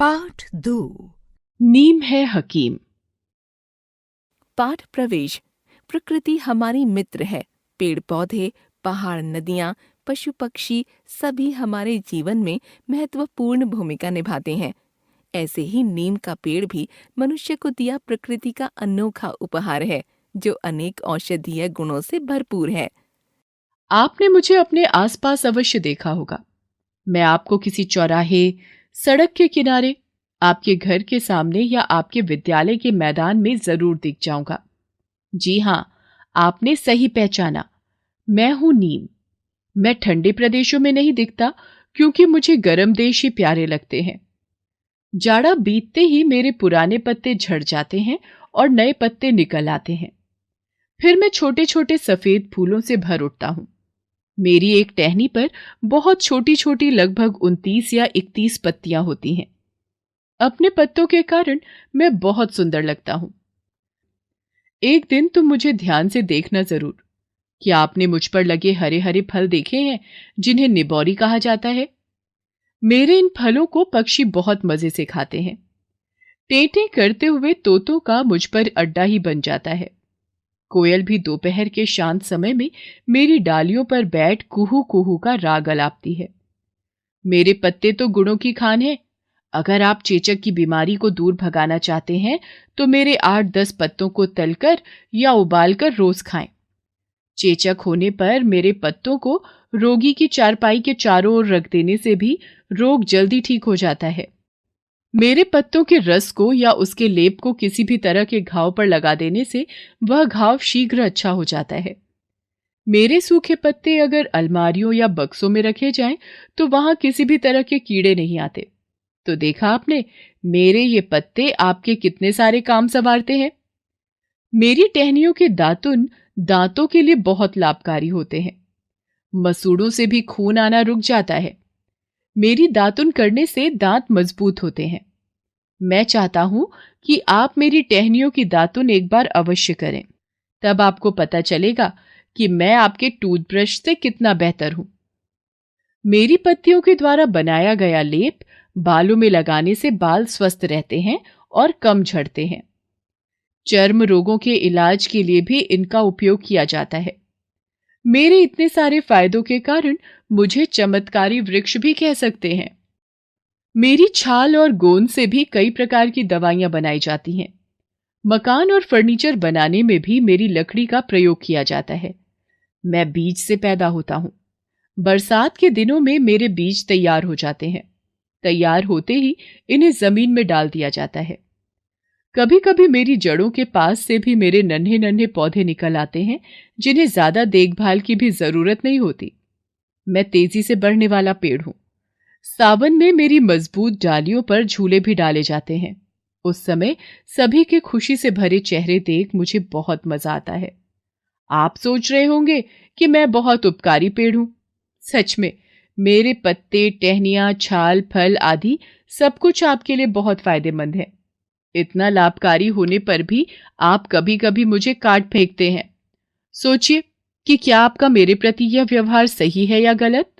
पाठ 2। नीम है हकीम। पाठ प्रवेश। प्रकृति हमारी मित्र है। पेड़ पौधे, पहाड़, नदियाँ, पशु पक्षी सभी हमारे जीवन में महत्वपूर्ण भूमिका निभाते हैं। ऐसे ही नीम का पेड़ भी मनुष्य को दिया प्रकृति का अनोखा उपहार है, जो अनेक औषधीय गुणों से भरपूर है। आपने मुझे अपने आसपास अवश्य देखा होगा। मैं आपको किसी चौराहे, सड़क के किनारे, आपके घर के सामने या आपके विद्यालय के मैदान में जरूर दिख जाऊंगा। जी हाँ, आपने सही पहचाना। मैं हूं नीम। मैं ठंडे प्रदेशों में नहीं दिखता, क्योंकि मुझे गर्म देश ही प्यारे लगते हैं। जाड़ा बीतते ही मेरे पुराने पत्ते झड़ जाते हैं और नए पत्ते निकल आते हैं। फिर मैं छोटे छोटे सफेद फूलों से भर उठता हूं। मेरी एक टहनी पर बहुत छोटी छोटी, लगभग 29 या 31 पत्तियां होती हैं। अपने पत्तों के कारण मैं बहुत सुंदर लगता हूं। एक दिन तुम मुझे ध्यान से देखना जरूर। क्या आपने मुझ पर लगे हरे हरे फल देखे हैं, जिन्हें निबोरी कहा जाता है? मेरे इन फलों को पक्षी बहुत मजे से खाते हैं। टेंटे करते हुए तोतों का मुझ पर अड्डा ही बन जाता है। कोयल भी दोपहर के शांत समय में मेरी डालियों पर बैठ कुहू कुहू का राग अलापती है। मेरे पत्ते तो गुणों की खान है। अगर आप चेचक की बीमारी को दूर भगाना चाहते हैं तो मेरे 8-10 पत्तों को तलकर या उबालकर रोज खाएं। चेचक होने पर मेरे पत्तों को रोगी की चारपाई के चारों ओर रख देने से भी रोग जल्दी ठीक हो जाता है। मेरे पत्तों के रस को या उसके लेप को किसी भी तरह के घाव पर लगा देने से वह घाव शीघ्र अच्छा हो जाता है। मेरे सूखे पत्ते अगर अलमारियों या बक्सों में रखे जाएं तो वहां किसी भी तरह के कीड़े नहीं आते। तो देखा आपने, मेरे ये पत्ते आपके कितने सारे काम संवारते हैं। मेरी टहनियों के दातुन दांतों के लिए बहुत लाभकारी होते हैं। मसूड़ों से भी खून आना रुक जाता है। मेरी दातुन करने से दांत मजबूत होते हैं। मैं चाहता हूं कि आप मेरी टहनियों की दातुन एक बार अवश्य करें। तब आपको पता चलेगा कि मैं आपके टूथब्रश से कितना बेहतर हूं। मेरी पत्तियों के द्वारा बनाया गया लेप बालों में लगाने से बाल स्वस्थ रहते हैं और कम झड़ते हैं। चर्म रोगों के इलाज के लिए भी इनका उपयोग किया जाता है। मेरे इतने सारे फायदों के कारण मुझे चमत्कारी वृक्ष भी कह सकते हैं। मेरी छाल और गोंद से भी कई प्रकार की दवाइयां बनाई जाती हैं। मकान और फर्नीचर बनाने में भी मेरी लकड़ी का प्रयोग किया जाता है। मैं बीज से पैदा होता हूं। बरसात के दिनों में मेरे बीज तैयार हो जाते हैं। तैयार होते ही इन्हें जमीन में डाल दिया जाता है। कभी कभी मेरी जड़ों के पास से भी मेरे नन्हे नन्हे पौधे निकल आते हैं, जिन्हें ज्यादा देखभाल की भी जरूरत नहीं होती। मैं तेजी से बढ़ने वाला पेड़ हूं। सावन में मेरी मजबूत डालियों पर झूले भी डाले जाते हैं। उस समय सभी के खुशी से भरे चेहरे देख मुझे बहुत मजा आता है। आप सोच रहे होंगे कि मैं बहुत उपकारी पेड़ हूं। सच में, मेरे पत्ते, टहनियां, छाल, फल आदि सब कुछ आपके लिए बहुत फायदेमंद है। इतना लाभकारी होने पर भी आप कभी कभी मुझे काट फेंकते हैं। सोचिए कि क्या आपका मेरे प्रति यह व्यवहार सही है या गलत।